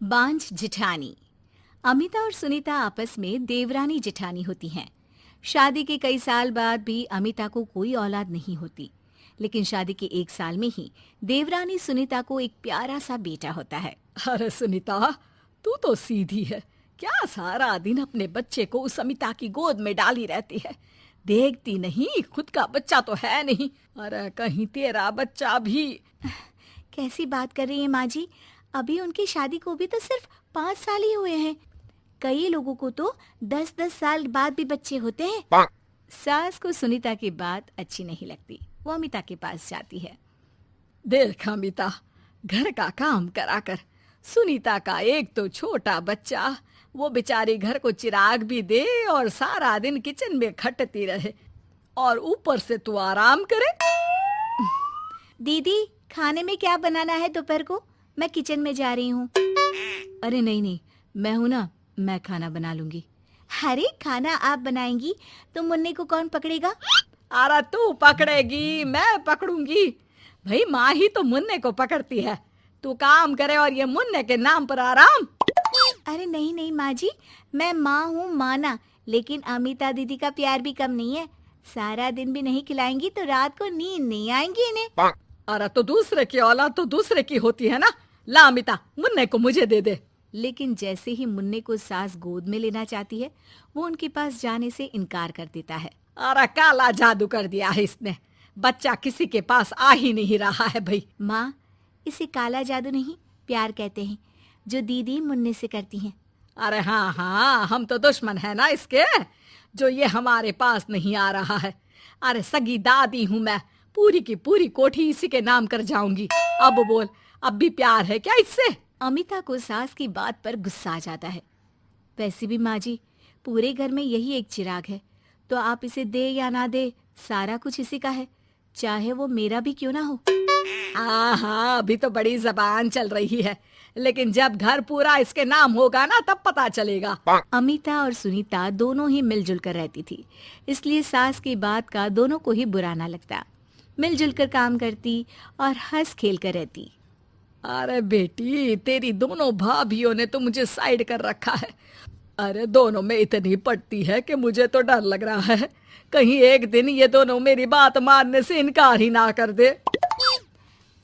बांझ जिठानी। अमिता और सुनीता आपस में देवरानी जिठानी होती हैं। शादी के कई साल बाद भी अमिता को कोई औलाद नहीं होती, लेकिन शादी के 1 साल में ही देवरानी सुनीता को एक प्यारा सा बेटा होता है। अरे सुनीता, तू तो सीधी है। क्या सारा दिन अपने बच्चे को उस अमिता की गोद में डाली रहती है? देखती नहीं, खुद का बच्चा तो है नहीं। अरे कहीं तेरा बच्चा भी। कैसी बात कर रही है माँ जी? अभी उनकी शादी को भी तो सिर्फ 5 साल ही हुए हैं। कई लोगों को तो 10-10 साल बाद भी बच्चे होते हैं। सास को सुनीता की बात अच्छी नहीं लगती। वो अमिता के पास जाती है। देख अमिता, घर का काम करा कर। सुनीता का एक तो छोटा बच्चा, वो बेचारी घर को चिराग भी दे और सारा दिन किचन में खटती रहे, और ऊपर से तू आराम करे। दीदी, खाने में क्या बनाना है दोपहर को? मैं किचन में जा रही हूँ। अरे नहीं नहीं, मैं हूँ ना, मैं खाना बना लूंगी। अरे खाना आप बनाएंगी तो मुन्ने को कौन पकड़ेगा? अरे तू पकड़ेगी, मैं पकड़ूंगी। भाई माँ ही तो मुन्ने को पकड़ती है। तू काम करे और ये मुन्ने के नाम पर आराम। अरे नहीं नहीं माँ जी, मैं माँ हूँ माना, लेकिन अमिता दीदी का प्यार भी कम नहीं है। सारा दिन भी नहीं खिलाएंगी तो रात को नींद नहीं आएंगी इन्हें। अरे तो दूसरे की औलाद तो दूसरे की होती है ना। ला अमिता, मुन्ने को मुझे दे दे। लेकिन जैसे ही मुन्ने को सास गोद में लेना चाहती है, वो उनके पास जाने से इनकार कर देता है। अरे काला जादू कर दिया है इसने। बच्चा किसी के पास आ ही नहीं रहा है भाई। माँ, इसे काला जादू नहीं, प्यार कहते हैं, जो दीदी मुन्ने से करती हैं। अरे हाँ हाँ, हम तो दुश्मन है ना इसके, जो ये हमारे पास नहीं आ रहा है। अरे सगी दादी हूँ मैं, पूरी की पूरी कोठी इसी के नाम कर जाऊंगी। अब बोल, अब भी प्यार है क्या इससे? अमिता को सास की बात पर गुस्सा आ जाता है। वैसे भी माँ जी, पूरे घर में यही एक चिराग है, तो आप इसे दे या ना दे, सारा कुछ इसी का है, चाहे वो मेरा भी क्यों ना हो। हाँ, अभी तो बड़ी जबान चल रही है, लेकिन जब घर पूरा इसके नाम होगा ना, तब पता चलेगा। अमिता और सुनीता दोनों ही मिलजुल कर रहती थी, इसलिए सास की बात का दोनों को ही बुरा ना लगता। मिलजुल कर काम करती और हंस खेल कर रहती। अरे बेटी, तेरी दोनों भाभियों ने तो मुझे साइड कर रखा है। अरे दोनों में इतनी पड़ती है कि मुझे तो डर लग रहा है, कहीं एक दिन ये दोनों मेरी बात मानने से इनकार ही ना कर दे।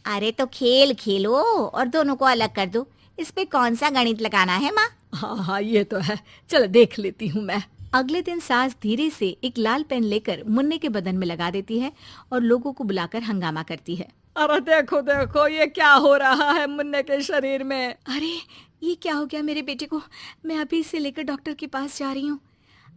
अरे तो खेल खेलो और दोनों को अलग कर दो, इस पे कौन सा गणित लगाना है माँ? हाँ हाँ, ये तो है, चल देख लेती हूँ मैं। अगले दिन सास धीरे से एक लाल पेन लेकर मुन्ने के बदन में लगा देती है और लोगों को बुलाकर हंगामा करती है। अरे देखो देखो, ये क्या हो रहा है मुन्ने के शरीर में? अरे ये क्या हो गया मेरे बेटे को? मैं अभी इसे लेकर डॉक्टर के पास जा रही हूँ।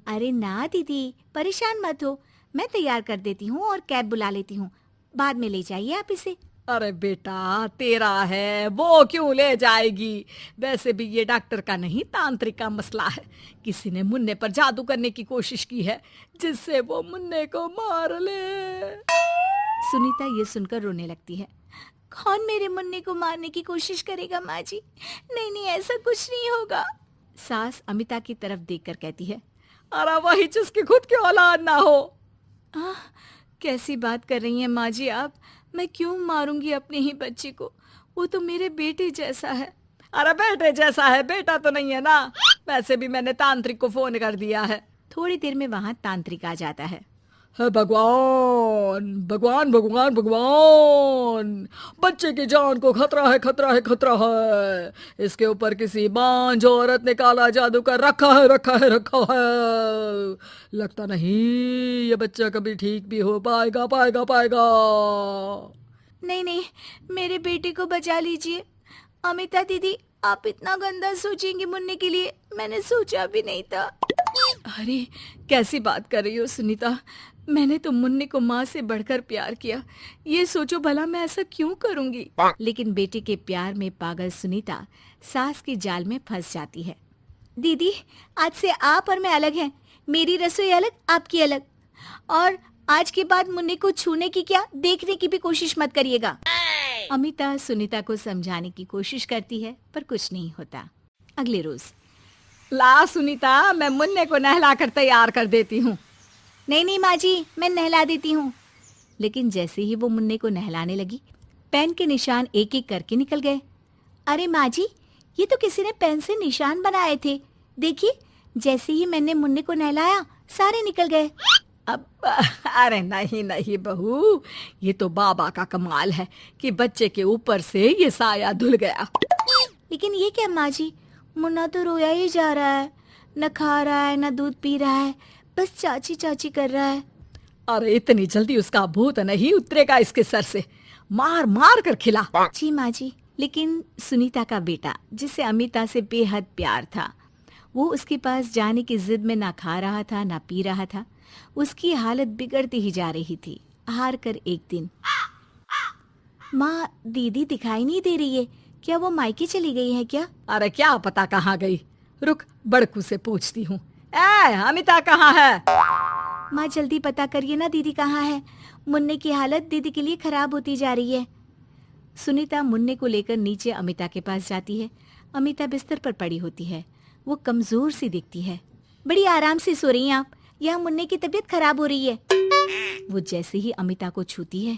अरे ना दीदी, परेशान मत हो, मैं तैयार कर देती हूँ और कैब बुला लेती हूँ, बाद में ले जाइए आप इसे। अरे बेटा, तेरा है, वो क्यों ले जाएगी? वैसे भी ये डॉक्टर का नहीं, तांत्रिक का मसला है। किसी ने मुन्ने पर जादू करने की कोशिश की है, जिससे वो मुन्ने को मार ले। सुनीता ये सुनकर रोने लगती है। कौन मेरे मुन्ने को मारने की कोशिश करेगा माँ जी? नहीं नहीं, ऐसा कुछ नहीं होगा। सास अमिता की तरफ देखकर कहती है। अरे वही जिसकी खुद की औलाद ना हो। कैसी बात कर रही हैं माँ जी आप? मैं क्यों मारूंगी अपने ही बच्चे को? वो तो मेरे बेटे जैसा है। अरे बेटे जैसा है, बेटा तो नहीं है ना। वैसे भी मैंने तांत्रिक को फोन कर दिया है। थोड़ी देर में वहाँ तांत्रिक आ जाता है। हे भगवान भगवान भगवान भगवान, बच्चे की जान को खतरा है, खतरा है, खतरा है। इसके ऊपर किसी बांझ औरत ने काला जादू कर रखा है, रखा है, रखा है। लगता नहीं ये बच्चा कभी ठीक भी हो पाएगा, पाएगा, पाएगा। नहीं नहीं, मेरे बेटे को बचा लीजिए। अमिता दीदी, आप इतना गंदा सोचेंगे मुन्ने के लिए, मैंने सोचा भी नहीं था। अरे कैसी बात कर रही हो सुनीता? मैंने तो मुन्ने को माँ से बढ़कर प्यार किया, ये सोचो भला मैं ऐसा क्यों करूंगी? लेकिन बेटे के प्यार में पागल सुनीता सास की जाल में फंस जाती है। दीदी, आज से आप और मैं अलग हैं, मेरी रसोई अलग, आपकी अलग, और आज के बाद मुन्ने को छूने की क्या, देखने की भी कोशिश मत करिएगा। अमिता सुनीता को समझाने की कोशिश करती है, पर कुछ नहीं होता। अगले रोज। ला सुनीता, मैं मुन्ने को नहला कर तैयार कर देती हूँ। नहीं नहीं माँ जी, मैं नहला देती हूँ। लेकिन जैसे ही वो मुन्ने को नहलाने लगी, पेन के निशान एक एक करके निकल गए। अरे माँ जी, ये तो किसी ने पेन से निशान बनाए थे। देखिए, जैसे ही मैंने मुन्ने को नहलाया सारे निकल गए। अब अरे नहीं नहीं बहू, ये तो बाबा का कमाल है कि बच्चे के ऊपर से ये साया धुल गया। लेकिन ये क्या माँ जी, मुन्ना तो रोया ही जा रहा है, न खा रहा है न दूध पी रहा है, बस चाची चाची कर रहा है। अरे इतनी जल्दी उसका भूत नहीं उतरेगा इसके सर से, मार मार कर खिला। जी माँ जी। लेकिन सुनीता का बेटा, जिसे अमिता से बेहद प्यार था, वो उसके पास जाने की जिद में ना खा रहा था ना पी रहा था। उसकी हालत बिगड़ती ही जा रही थी। हार कर एक दिन, माँ दीदी दिखाई नहीं दे रही है, क्या वो मायके चली गई है क्या? अरे क्या पता कहाँ गई, रुक बड़कू से पूछती हूँ। ए अमिता कहाँ है? माँ जल्दी पता करिए ना, दीदी कहाँ है? मुन्ने की हालत दीदी के लिए खराब होती जा रही है। सुनीता मुन्ने को लेकर नीचे अमिता के पास जाती है। अमिता बिस्तर पर पड़ी होती है। वो कमजोर सी दिखती है। बड़ी आराम से सो रही हैं आप, यहाँ मुन्ने की तबीयत खराब हो रही है। वो जैसे ही अमिता को छूती है,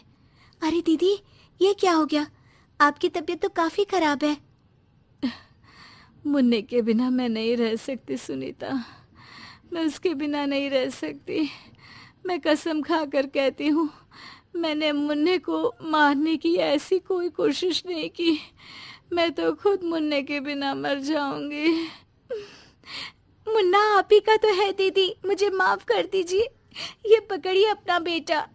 अरे दीदी ये क्या हो गया? आपकी तबीयत तो काफी खराब है। मुन्ने के बिना मैं नहीं रह सकती सुनीता, मैं उसके बिना नहीं रह सकती। मैं कसम खा कर कहती हूँ, मैंने मुन्ने को मारने की ऐसी कोई कोशिश नहीं की। मैं तो खुद मुन्ने के बिना मर जाऊंगी। मुन्ना आप ही का तो है दीदी, मुझे माफ कर दीजिए। ये पकड़िए अपना बेटा,